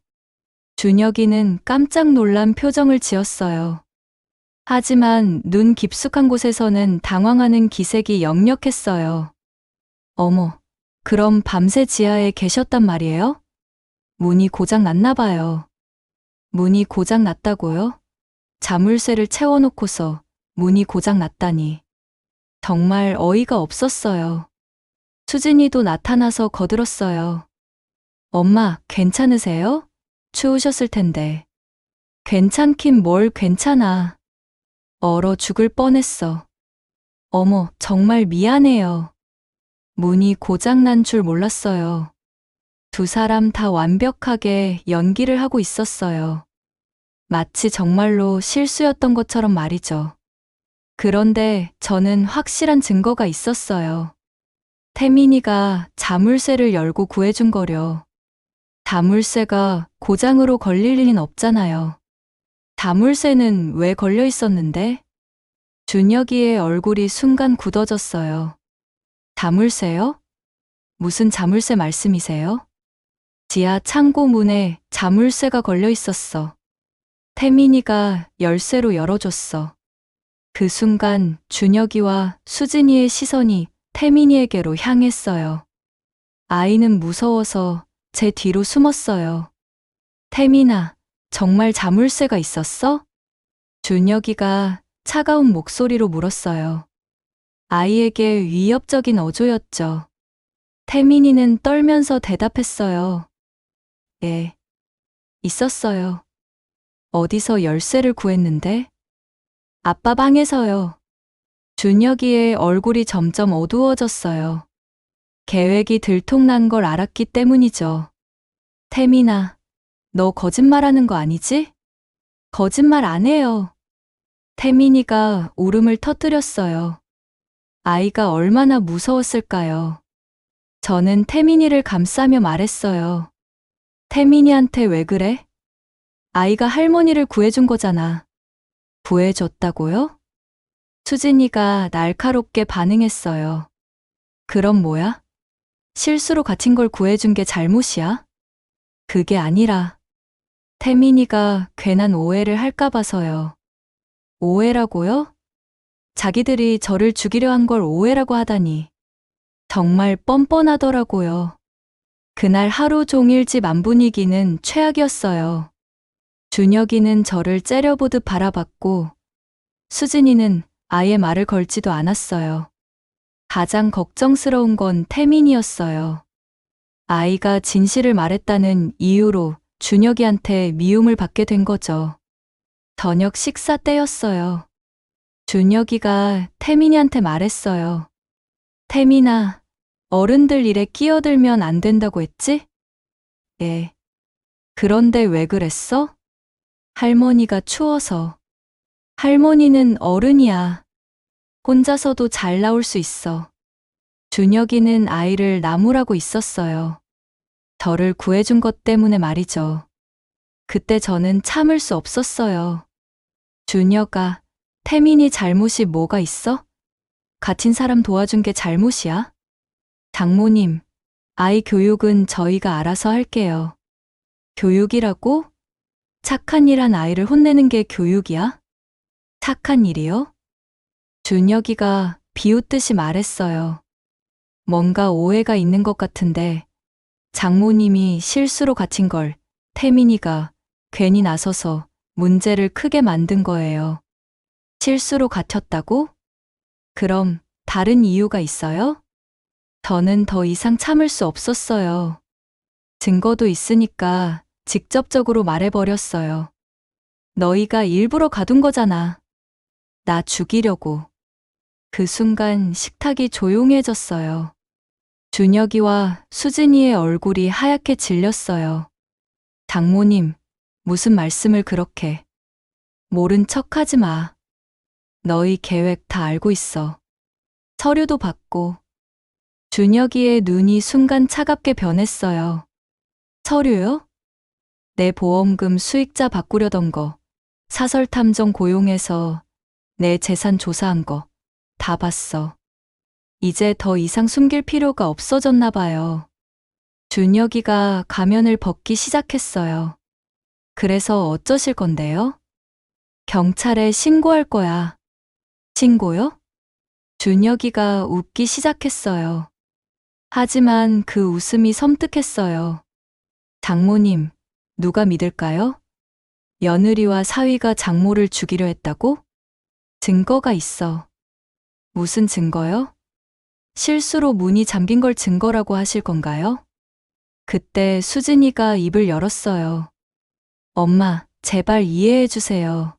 준혁이는 깜짝 놀란 표정을 지었어요. 하지만 눈 깊숙한 곳에서는 당황하는 기색이 역력했어요. 어머, 그럼 밤새 지하에 계셨단 말이에요? 문이 고장 났나 봐요. 문이 고장 났다고요? 자물쇠를 채워놓고서 문이 고장 났다니. 정말 어이가 없었어요. 수진이도 나타나서 거들었어요. 엄마, 괜찮으세요? 추우셨을 텐데. 괜찮긴 뭘 괜찮아. 얼어 죽을 뻔했어. 어머, 정말 미안해요. 문이 고장난 줄 몰랐어요. 두 사람 다 완벽하게 연기를 하고 있었어요. 마치 정말로 실수였던 것처럼 말이죠. 그런데 저는 확실한 증거가 있었어요. 태민이가 자물쇠를 열고 구해준 거려. 자물쇠가 고장으로 걸릴 리는 없잖아요. 자물쇠는 왜 걸려 있었는데? 준혁이의 얼굴이 순간 굳어졌어요. 자물쇠요? 무슨 자물쇠 말씀이세요? 지하 창고 문에 자물쇠가 걸려 있었어. 태민이가 열쇠로 열어줬어. 그 순간 준혁이와 수진이의 시선이 태민이에게로 향했어요. 아이는 무서워서 제 뒤로 숨었어요. 태민아, 정말 자물쇠가 있었어? 준혁이가 차가운 목소리로 물었어요. 아이에게 위협적인 어조였죠. 태민이는 떨면서 대답했어요. 예, 있었어요. 어디서 열쇠를 구했는데? 아빠 방에서요. 준혁이의 얼굴이 점점 어두워졌어요. 계획이 들통난 걸 알았기 때문이죠. 태민아, 너 거짓말하는 거 아니지? 거짓말 안 해요. 태민이가 울음을 터뜨렸어요. 아이가 얼마나 무서웠을까요? 저는 태민이를 감싸며 말했어요. 태민이한테 왜 그래? 아이가 할머니를 구해준 거잖아. 구해줬다고요? 수진이가 날카롭게 반응했어요. 그럼 뭐야? 실수로 갇힌 걸 구해준 게 잘못이야? 그게 아니라 태민이가 괜한 오해를 할까 봐서요. 오해라고요? 자기들이 저를 죽이려 한 걸 오해라고 하다니. 정말 뻔뻔하더라고요. 그날 하루 종일 집 안 분위기는 최악이었어요. 준혁이는 저를 째려보듯 바라봤고 수진이는 아예 말을 걸지도 않았어요. 가장 걱정스러운 건 태민이었어요. 아이가 진실을 말했다는 이유로 준혁이한테 미움을 받게 된 거죠. 저녁 식사 때였어요. 준혁이가 태민이한테 말했어요. 태민아, 어른들 일에 끼어들면 안 된다고 했지? 예. 그런데 왜 그랬어? 할머니가 추워서. 할머니는 어른이야. 혼자서도 잘 나올 수 있어. 준혁이는 아이를 나무라고 있었어요. 저를 구해준 것 때문에 말이죠. 그때 저는 참을 수 없었어요. 준혁아, 태민이 잘못이 뭐가 있어? 갇힌 사람 도와준 게 잘못이야? 장모님, 아이 교육은 저희가 알아서 할게요. 교육이라고? 착한 일 한 아이를 혼내는 게 교육이야? 착한 일이요? 준혁이가 비웃듯이 말했어요. 뭔가 오해가 있는 것 같은데 장모님이 실수로 갇힌 걸 태민이가 괜히 나서서 문제를 크게 만든 거예요. 실수로 갇혔다고? 그럼 다른 이유가 있어요? 저는 더 이상 참을 수 없었어요. 증거도 있으니까 직접적으로 말해버렸어요. 너희가 일부러 가둔 거잖아. 나 죽이려고. 그 순간 식탁이 조용해졌어요. 준혁이와 수진이의 얼굴이 하얗게 질렸어요. 장모님, 무슨 말씀을 그렇게. 모른 척 하지 마. 너희 계획 다 알고 있어. 서류도 받고. 준혁이의 눈이 순간 차갑게 변했어요. 서류요? 내 보험금 수익자 바꾸려던 거, 사설 탐정 고용해서 내 재산 조사한 거 다 봤어. 이제 더 이상 숨길 필요가 없어졌나 봐요. 준혁이가 가면을 벗기 시작했어요. 그래서 어쩌실 건데요? 경찰에 신고할 거야. 신고요? 준혁이가 웃기 시작했어요. 하지만 그 웃음이 섬뜩했어요. 장모님, 누가 믿을까요? 며느리와 사위가 장모를 죽이려 했다고? 증거가 있어. 무슨 증거요? 실수로 문이 잠긴 걸 증거라고 하실 건가요? 그때 수진이가 입을 열었어요. 엄마, 제발 이해해 주세요.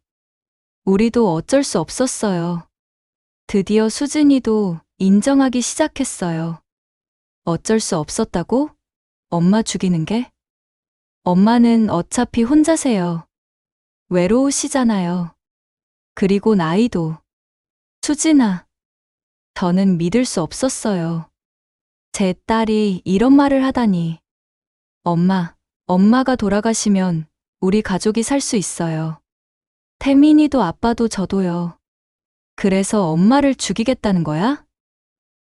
우리도 어쩔 수 없었어요. 드디어 수진이도 인정하기 시작했어요. 어쩔 수 없었다고? 엄마 죽이는 게? 엄마는 어차피 혼자세요. 외로우시잖아요. 그리고 나이도. 수진아, 저는 믿을 수 없었어요. 제 딸이 이런 말을 하다니. 엄마가 돌아가시면 우리 가족이 살 수 있어요. 태민이도 아빠도 저도요. 그래서 엄마를 죽이겠다는 거야?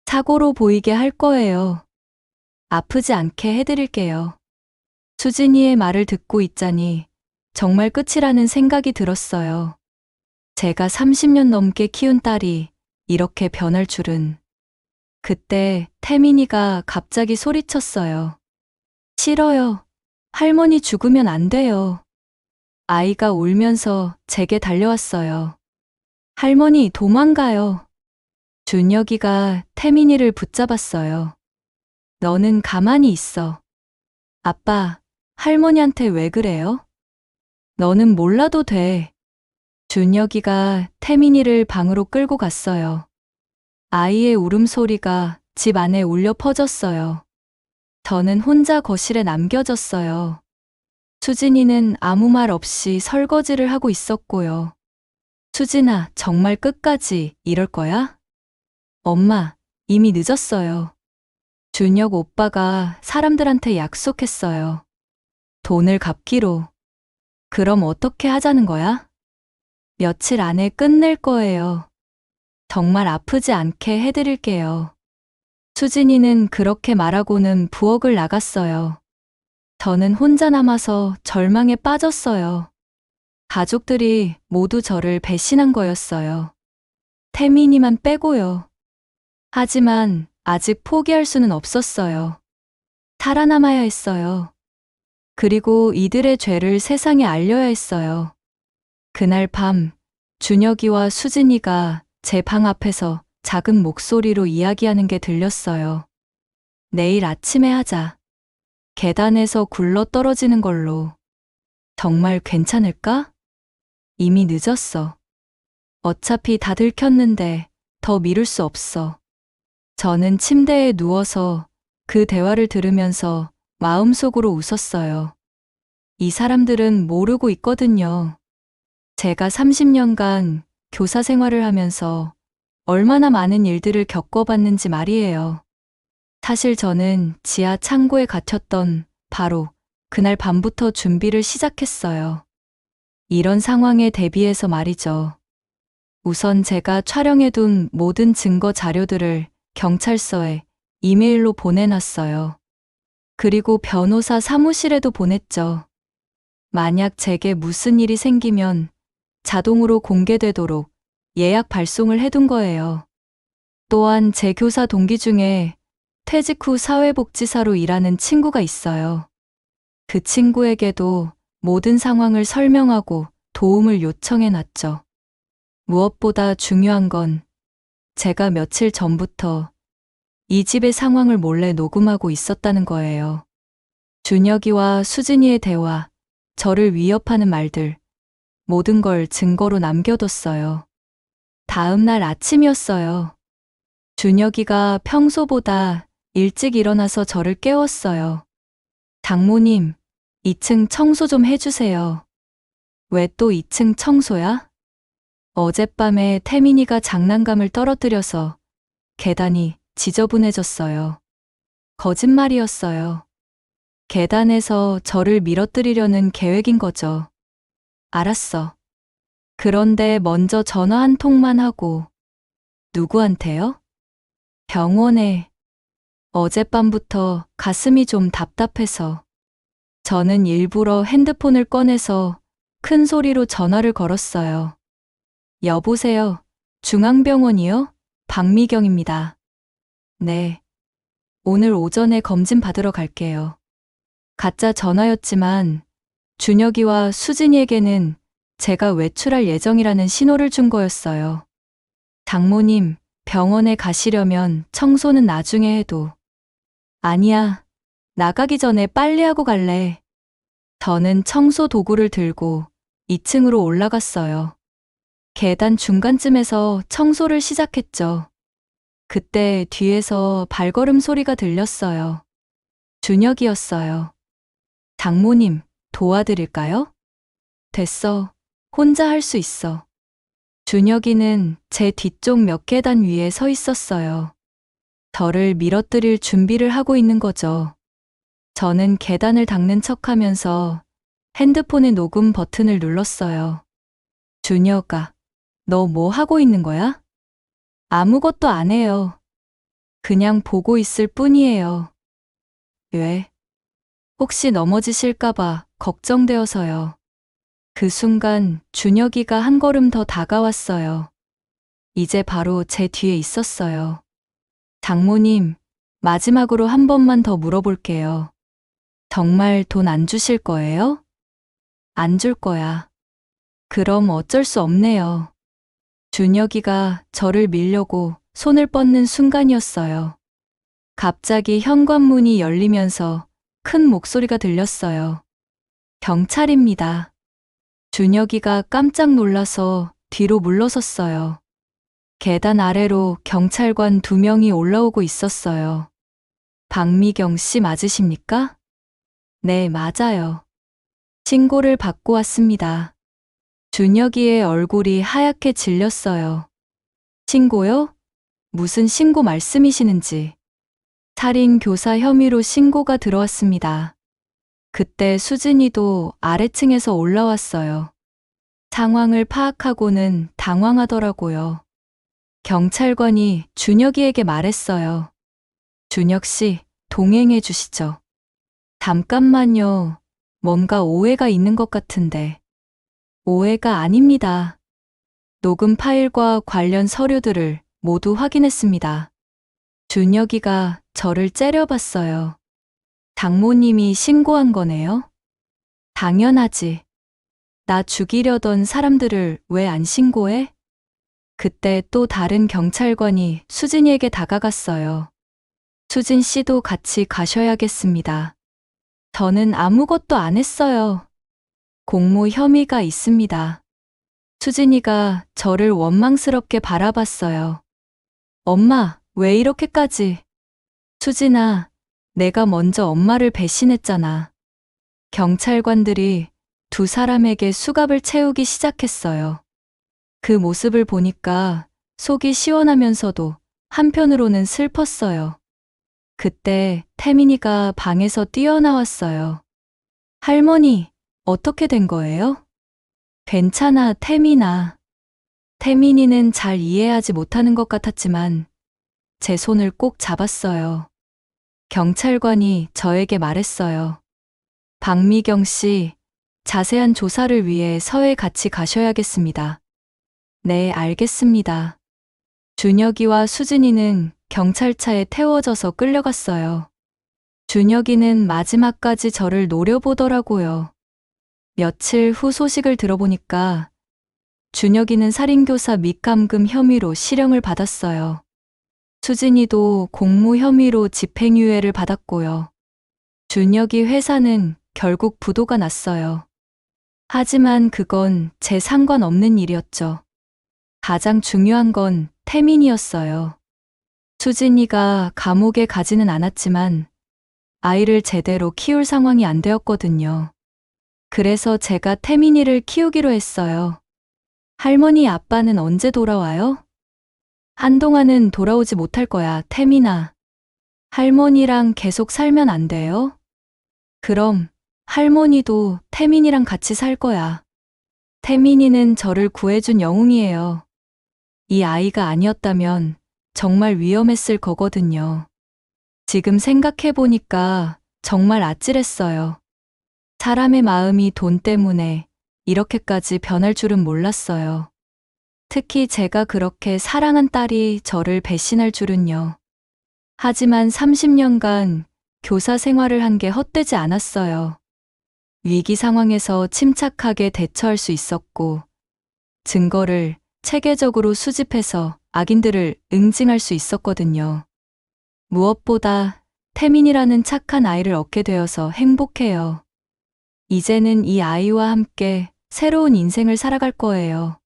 사고로 보이게 할 거예요. 아프지 않게 해드릴게요. 수진이의 말을 듣고 있자니 정말 끝이라는 생각이 들었어요. 제가 30년 넘게 키운 딸이 이렇게 변할 줄은. 그때 태민이가 갑자기 소리쳤어요. 싫어요. 할머니 죽으면 안 돼요. 아이가 울면서 제게 달려왔어요. 할머니 도망가요. 준혁이가 태민이를 붙잡았어요. 너는 가만히 있어. 아빠, 할머니한테 왜 그래요? 너는 몰라도 돼. 준혁이가 태민이를 방으로 끌고 갔어요. 아이의 울음소리가 집 안에 울려 퍼졌어요. 저는 혼자 거실에 남겨졌어요. 수진이는 아무 말 없이 설거지를 하고 있었고요. 수진아, 정말 끝까지 이럴 거야? 엄마, 이미 늦었어요. 준혁 오빠가 사람들한테 약속했어요. 돈을 갚기로. 그럼 어떻게 하자는 거야? 며칠 안에 끝낼 거예요. 정말 아프지 않게 해드릴게요. 수진이는 그렇게 말하고는 부엌을 나갔어요. 저는 혼자 남아서 절망에 빠졌어요. 가족들이 모두 저를 배신한 거였어요. 태민이만 빼고요. 하지만 아직 포기할 수는 없었어요. 살아남아야 했어요. 그리고 이들의 죄를 세상에 알려야 했어요. 그날 밤, 준혁이와 수진이가 제 방 앞에서 작은 목소리로 이야기하는 게 들렸어요. 내일 아침에 하자. 계단에서 굴러 떨어지는 걸로. 정말 괜찮을까? 이미 늦었어. 어차피 다 들켰는데 더 미룰 수 없어. 저는 침대에 누워서 그 대화를 들으면서 마음속으로 웃었어요. 이 사람들은 모르고 있거든요. 제가 30년간 교사 생활을 하면서 얼마나 많은 일들을 겪어봤는지 말이에요. 사실 저는 지하 창고에 갇혔던 바로 그날 밤부터 준비를 시작했어요. 이런 상황에 대비해서 말이죠. 우선 제가 촬영해둔 모든 증거 자료들을 경찰서에 이메일로 보내놨어요. 그리고 변호사 사무실에도 보냈죠. 만약 제게 무슨 일이 생기면 자동으로 공개되도록 예약 발송을 해둔 거예요. 또한 제 교사 동기 중에 퇴직 후 사회복지사로 일하는 친구가 있어요. 그 친구에게도 모든 상황을 설명하고 도움을 요청해 놨죠. 무엇보다 중요한 건 제가 며칠 전부터 이 집의 상황을 몰래 녹음하고 있었다는 거예요. 준혁이와 수진이의 대화, 저를 위협하는 말들, 모든 걸 증거로 남겨뒀어요. 다음 날 아침이었어요. 준혁이가 평소보다 일찍 일어나서 저를 깨웠어요. 장모님, 2층 청소 좀 해주세요. 왜 또 2층 청소야? 어젯밤에 태민이가 장난감을 떨어뜨려서 계단이 지저분해졌어요. 거짓말이었어요. 계단에서 저를 밀어뜨리려는 계획인 거죠. 알았어. 그런데 먼저 전화 한 통만 하고. 누구한테요? 병원에. 어젯밤부터 가슴이 좀 답답해서 저는 일부러 핸드폰을 꺼내서 큰 소리로 전화를 걸었어요. 여보세요. 중앙병원이요? 박미경입니다. 네. 오늘 오전에 검진 받으러 갈게요. 가짜 전화였지만 준혁이와 수진이에게는 제가 외출할 예정이라는 신호를 준 거였어요. 장모님, 병원에 가시려면 청소는 나중에 해도. 아니야. 나가기 전에 빨리 하고 갈래. 저는 청소 도구를 들고 2층으로 올라갔어요. 계단 중간쯤에서 청소를 시작했죠. 그때 뒤에서 발걸음 소리가 들렸어요. 준혁이었어요. 장모님, 도와드릴까요? 됐어. 혼자 할 수 있어. 준혁이는 제 뒤쪽 몇 계단 위에 서 있었어요. 저를 밀어뜨릴 준비를 하고 있는 거죠. 저는 계단을 닦는 척하면서 핸드폰의 녹음 버튼을 눌렀어요. 준혁아, 너 뭐 하고 있는 거야? 아무것도 안 해요. 그냥 보고 있을 뿐이에요. 왜? 혹시 넘어지실까봐 걱정되어서요. 그 순간 준혁이가 한 걸음 더 다가왔어요. 이제 바로 제 뒤에 있었어요. 장모님, 마지막으로 한 번만 더 물어볼게요. 정말 돈 안 주실 거예요? 안 줄 거야. 그럼 어쩔 수 없네요. 준혁이가 저를 밀려고 손을 뻗는 순간이었어요. 갑자기 현관문이 열리면서 큰 목소리가 들렸어요. 경찰입니다. 준혁이가 깜짝 놀라서 뒤로 물러섰어요. 계단 아래로 경찰관 2명이 올라오고 있었어요. 박미경 씨 맞으십니까? 네, 맞아요. 신고를 받고 왔습니다. 준혁이의 얼굴이 하얗게 질렸어요. 신고요? 무슨 신고 말씀이시는지. 살인 교사 혐의로 신고가 들어왔습니다. 그때 수진이도 아래층에서 올라왔어요. 상황을 파악하고는 당황하더라고요. 경찰관이 준혁이에게 말했어요. 준혁 씨, 동행해 주시죠. 잠깐만요. 뭔가 오해가 있는 것 같은데. 오해가 아닙니다. 녹음 파일과 관련 서류들을 모두 확인했습니다. 준혁이가 저를 째려봤어요. 장모님이 신고한 거네요? 당연하지. 나 죽이려던 사람들을 왜 안 신고해? 그때 또 다른 경찰관이 수진이에게 다가갔어요. 수진 씨도 같이 가셔야겠습니다. 저는 아무것도 안 했어요. 공모 혐의가 있습니다. 수진이가 저를 원망스럽게 바라봤어요. 엄마, 왜 이렇게까지? 수진아, 내가 먼저 엄마를 배신했잖아. 경찰관들이 2사람에게 수갑을 채우기 시작했어요. 그 모습을 보니까 속이 시원하면서도 한편으로는 슬펐어요. 그때 태민이가 방에서 뛰어나왔어요. 할머니, 어떻게 된 거예요? 괜찮아, 태민아. 태민이는 잘 이해하지 못하는 것 같았지만 제 손을 꼭 잡았어요. 경찰관이 저에게 말했어요. 박미경 씨, 자세한 조사를 위해 서해 같이 가셔야겠습니다. 네, 알겠습니다. 준혁이와 수진이는 경찰차에 태워져서 끌려갔어요. 준혁이는 마지막까지 저를 노려보더라고요. 며칠 후 소식을 들어보니까 준혁이는 살인교사 밑감금 혐의로 실형을 받았어요. 수진이도 공무 혐의로 집행유예를 받았고요. 준혁이 회사는 결국 부도가 났어요. 하지만 그건 제 상관없는 일이었죠. 가장 중요한 건 태민이었어요. 수진이가 감옥에 가지는 않았지만 아이를 제대로 키울 상황이 안 되었거든요. 그래서 제가 태민이를 키우기로 했어요. 할머니 아빠는 언제 돌아와요? 한동안은 돌아오지 못할 거야, 태민아. 할머니랑 계속 살면 안 돼요? 그럼 할머니도 태민이랑 같이 살 거야. 태민이는 저를 구해준 영웅이에요. 이 아이가 아니었다면 정말 위험했을 거거든요. 지금 생각해보니까 정말 아찔했어요. 사람의 마음이 돈 때문에 이렇게까지 변할 줄은 몰랐어요. 특히 제가 그렇게 사랑한 딸이 저를 배신할 줄은요. 하지만 30년간 교사 생활을 한 게 헛되지 않았어요. 위기 상황에서 침착하게 대처할 수 있었고, 증거를 체계적으로 수집해서 악인들을 응징할 수 있었거든요. 무엇보다 태민이라는 착한 아이를 얻게 되어서 행복해요. 이제는 이 아이와 함께 새로운 인생을 살아갈 거예요.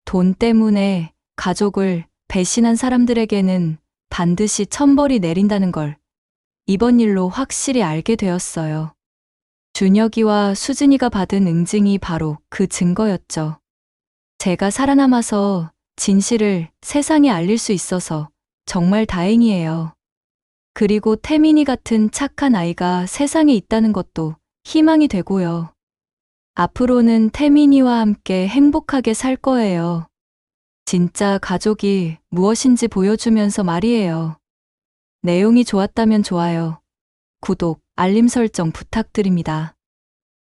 돈 때문에 가족을 배신한 사람들에게는 반드시 천벌이 내린다는 걸 이번 일로 확실히 알게 되었어요. 준혁이와 수진이가 받은 응징이 바로 그 증거였죠. 제가 살아남아서 진실을 세상에 알릴 수 있어서 정말 다행이에요. 그리고 태민이 같은 착한 아이가 세상에 있다는 것도 희망이 되고요. 앞으로는 태민이와 함께 행복하게 살 거예요. 진짜 가족이 무엇인지 보여주면서 말이에요. 내용이 좋았다면 좋아요, 구독, 알림 설정 부탁드립니다.